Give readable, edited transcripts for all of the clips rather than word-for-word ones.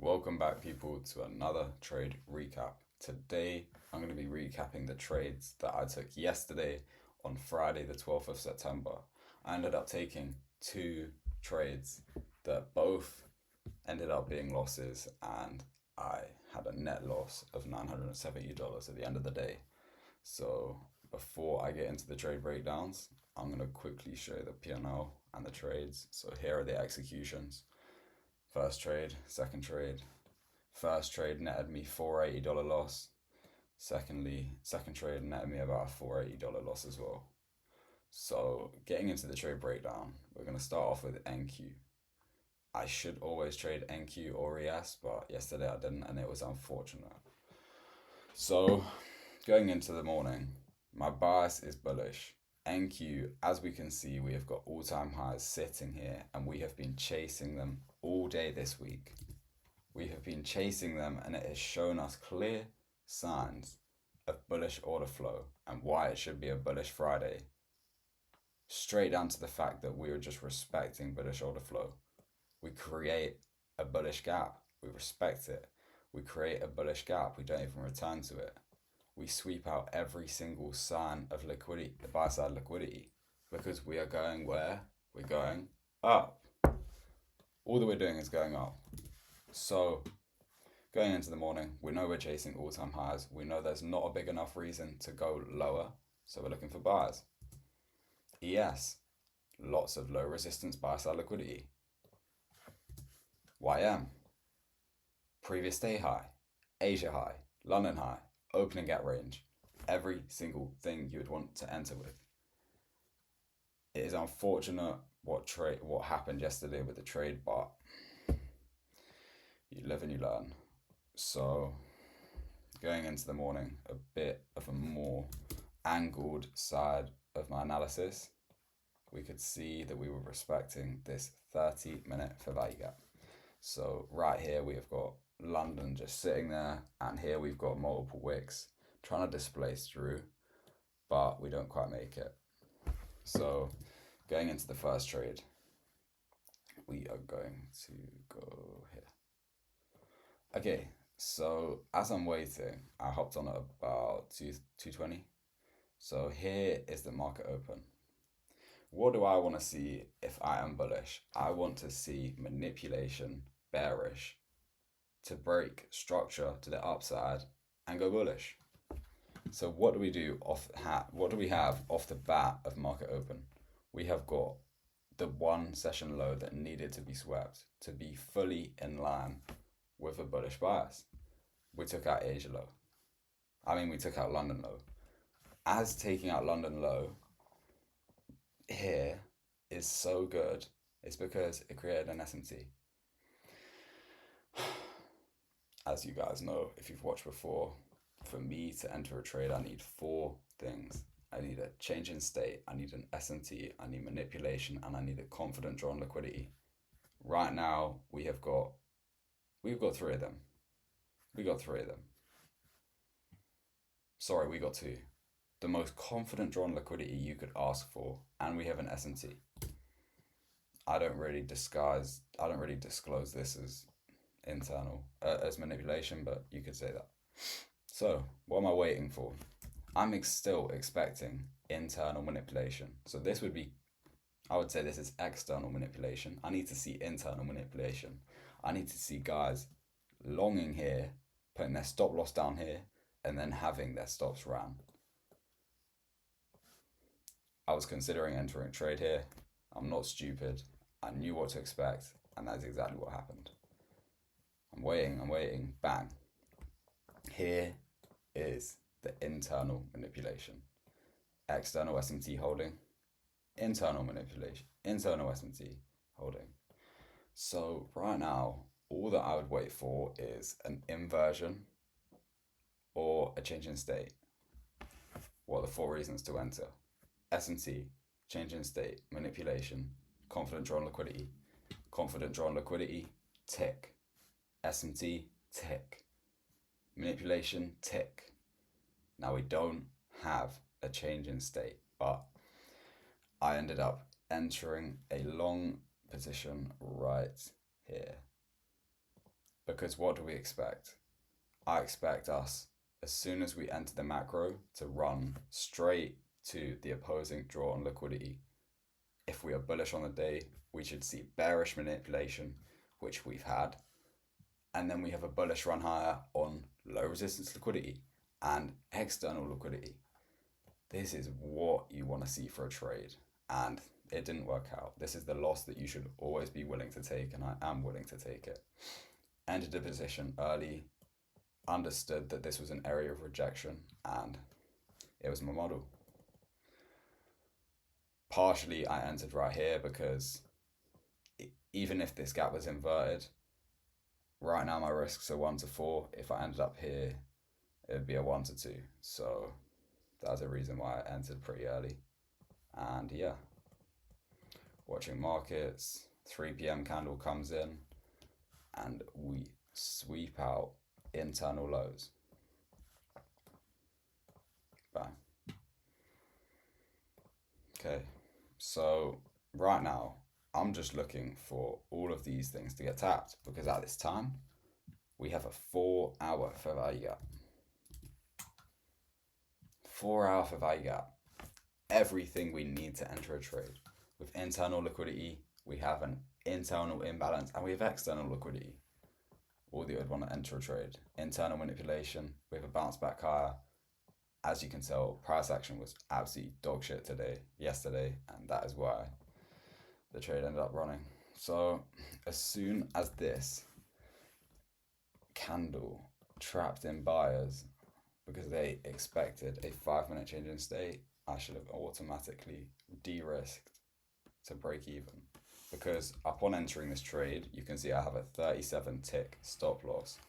Welcome back, people, to another trade recap. Today, I'm going to be recapping the trades that I took yesterday on Friday, the 12th of September. I ended up taking two trades that both ended up being losses, and I had a net loss of $970 at the end of the day. So, before I get into the trade breakdowns, I'm going to quickly show the P&L and the trades. So, here are the executions. First trade, second trade. First trade netted me $480 loss. Second trade netted me about a $480 loss as well. So getting into the trade breakdown, we're gonna start off with NQ. I should always trade NQ or ES, but yesterday I didn't, and it was unfortunate. So going into the morning, my bias is bullish. NQ, as we can see, we have got all-time highs sitting here, and we have been chasing them all day this week. We have been chasing them, and it has shown us clear signs of bullish order flow and why it should be a bullish Friday. Straight down to the fact that we are just respecting bullish order flow. We create a bullish gap, we respect it. We create a bullish gap, we don't even return to it. We sweep out every single sign of liquidity, the buy side liquidity, because we are going where? We're going up. All that we're doing is going up. So, going into the morning, we know we're chasing all-time highs. We know there's not a big enough reason to go lower, so we're looking for buyers. ES, lots of low resistance buy-side liquidity. YM, previous day high, Asia high, London high, opening gap range. Every single thing you would want to enter with. It is unfortunate what happened yesterday with the trade, but you live and you learn. So going into the morning, a bit of a more angled side of my analysis, we could see that we were respecting this 30-minute fair value gap. So right here we have got London just sitting there, and here we've got multiple wicks trying to displace through, but we don't quite make it. So going into the first trade, we are going to go here. Okay, so as I'm waiting, I hopped on at about 220. So here is the market open. What do I want to see if I am bullish? I want to see manipulation, bearish, to break structure to the upside and go bullish. So what do we do what do we have off the bat of market open? We have got the one session low that needed to be swept to be fully in line with a bullish bias. We took out Asia low. We took out London low. As taking out London low here is so good, it's because it created an SMT. As you guys know, if you've watched before, for me to enter a trade, I need four things. I need a change in state, I need an SMT, I need manipulation, and I need a confident drawn liquidity. Right now, we've got three of them. We got two. The most confident drawn liquidity you could ask for, and we have an SMT. I don't really disclose this as internal, as manipulation, but you could say that. So, what am I waiting for? I'm still expecting internal manipulation. So I would say this is external manipulation. I need to see internal manipulation. I need to see guys longing here, putting their stop loss down here, and then having their stops ran. I was considering entering a trade here. I'm not stupid. I knew what to expect, and that's exactly what happened. I'm waiting, bang. Here is the internal manipulation. External SMT holding, internal manipulation, internal SMT holding. So right now, all that I would wait for is an inversion or a change in state. What are the four reasons to enter? SMT, change in state, manipulation, confident drawn liquidity. Confident drawn liquidity, tick. SMT, tick. Manipulation, tick. Now we don't have a change in state, but I ended up entering a long position right here Because what do we expect? I expect us, as soon as we enter the macro, to run straight to the opposing draw on liquidity. If we are bullish on the day, we should see bearish manipulation, which we've had. And then we have a bullish run higher on low resistance liquidity and external liquidity. This is what you want to see for a trade. And it didn't work out. This is the loss that you should always be willing to take, and I am willing to take it. Entered the position early, understood that this was an area of rejection, and it was my model. Partially, I entered right here because even if this gap was inverted, right now my risks are 1 to 4. If I ended up here, it would be a 1 to 2. So that's a reason why I entered pretty early. And yeah, watching markets, 3 p.m. candle comes in, and we sweep out internal lows. Bang. Okay, so right now I'm just looking for all of these things to get tapped, because at this time we have a 4-hour fair value gap. 4-hour fair value gap. Everything we need to enter a trade. With internal liquidity, we have an internal imbalance, and we have external liquidity. All that you would want to enter a trade. Internal manipulation, we have a bounce back higher. As you can tell, price action was absolutely dog shit yesterday, and that is why the trade ended up running. So as soon as this candle trapped in buyers because they expected a 5-minute change in state, I should have automatically de-risked to break even. Because upon entering this trade, you can see I have a 37 tick stop loss.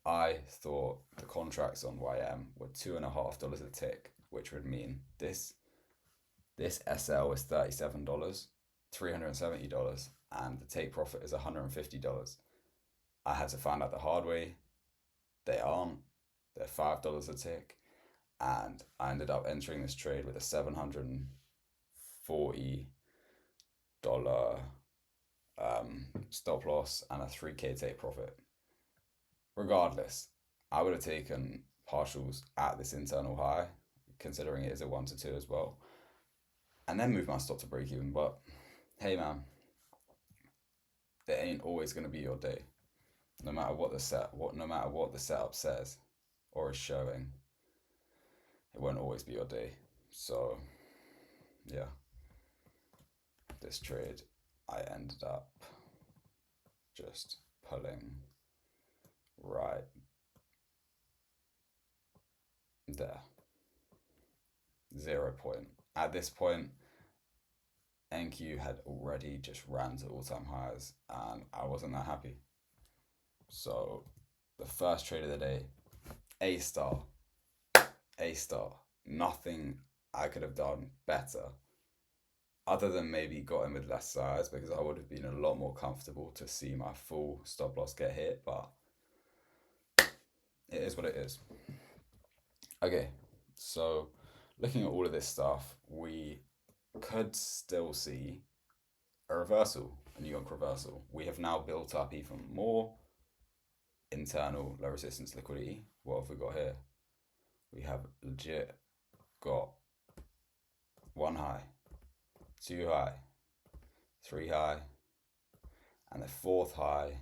I thought the contracts on YM were $2.50 a tick, which would mean this SL is $37, $370, and the take profit is $150. I had to find out the hard way. They aren't. They're $5 a tick, and I ended up entering this trade with a $740 stop loss and a 3K take profit. Regardless, I would have taken partials at this internal high, considering it is a 1 to 2 as well, and then move my stop to break even. But hey man, it ain't always gonna be your day. No matter what the setup says or is showing, it won't always be your day. So yeah, this trade I ended up just pulling right there. 0 point. At this point, NQ had already just ran to all-time highs, and I wasn't that happy. So the first trade of the day, A star. Nothing I could have done better, other than maybe got in with less size, because I would have been a lot more comfortable to see my full stop loss get hit, but it is what it is. Okay, so looking at all of this stuff, we could still see a reversal, a New York reversal. We have now built up even more internal low resistance liquidity. What have we got here? We have legit got 1 high, 2 high, 3 high, and the 4th high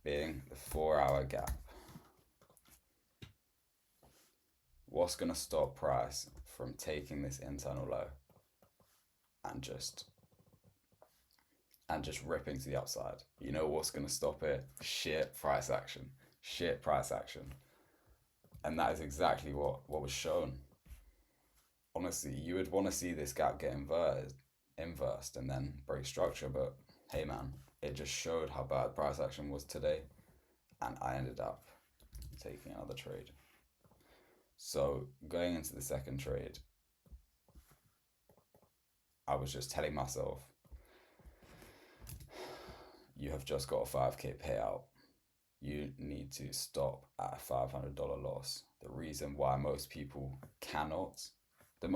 being the 4-hour gap. What's going to stop price from taking this internal low and just ripping to the upside? You know what's going to stop it? Shit price action. And that is exactly what was shown. Honestly, you would want to see this gap get inversed and then break structure, but hey man, it just showed how bad price action was today, and I ended up taking another trade. So going into the second trade, I was just telling myself, you have just got a 5K payout. You need to stop at a $500 loss. The reason why most people cannot, the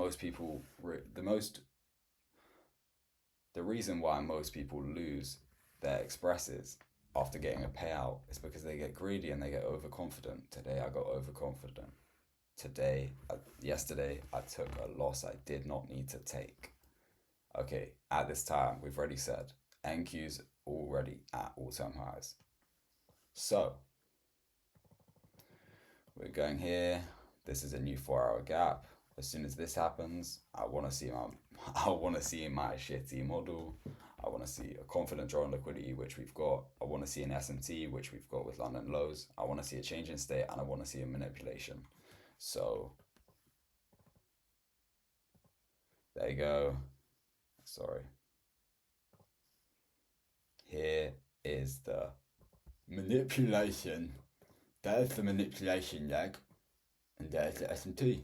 reason why most people lose their expresses after getting a payout is because they get greedy and they get overconfident. Today I got overconfident. Yesterday I took a loss I did not need to take. Okay, at this time we've already said NQ's already at all-time highs. So we're going here. This is a new 4-hour gap. As soon as this happens, I want to see my shitty model. I want to see a confident draw on liquidity, which we've got. I want to see an SMT, which we've got with London lows. I want to see a change in state, and I want to see a manipulation. So there you go. Sorry. Here is the manipulation. There's the manipulation leg, and there's the SMT,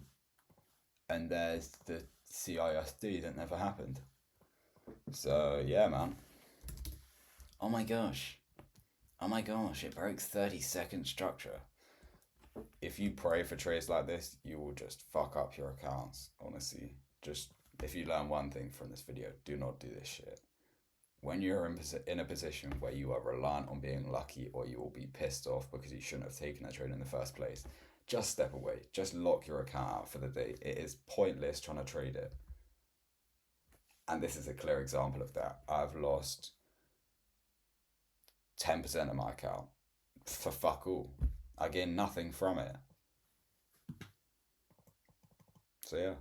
and there's the CISD that never happened. So yeah, man. Oh my gosh, it breaks 30-second structure. If you pray for trades like this, you will just fuck up your accounts, honestly. Just, if you learn one thing from this video, do not do this shit. When you're in a position where you are reliant on being lucky, or you will be pissed off because you shouldn't have taken that trade in the first place, just step away. Just lock your account out for the day. It is pointless trying to trade it. And this is a clear example of that. I've lost 10% of my account for fuck all. I gain nothing from it. So yeah,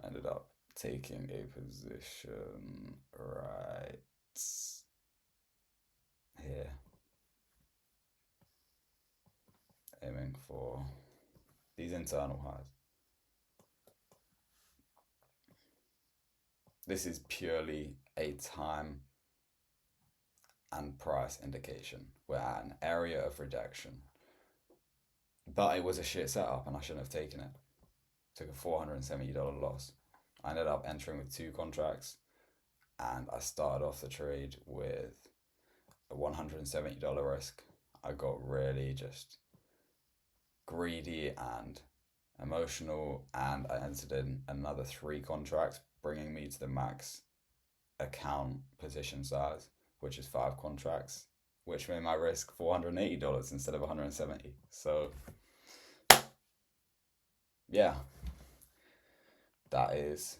I ended up taking a position right here, aiming for these internal highs. This is purely a time and price indication. We're at an area of rejection, but it was a shit setup and I shouldn't have taken it. Took a $470 loss. I ended up entering with 2 contracts, and I started off the trade with a $170 risk. I got really just greedy and emotional, and I entered in another 3 contracts, bringing me to the max account position size, which is 5 contracts, which made my risk $480 instead of $170. So yeah, that is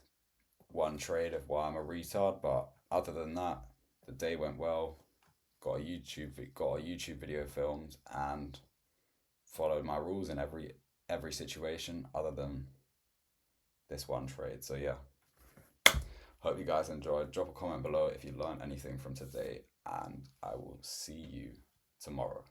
one trade of why I'm a retard. But other than that, the day went well. Got a YouTube video filmed and followed my rules in every situation other than this one trade. So yeah, hope you guys enjoyed. Drop a comment below if you learned anything from today, and I will see you tomorrow.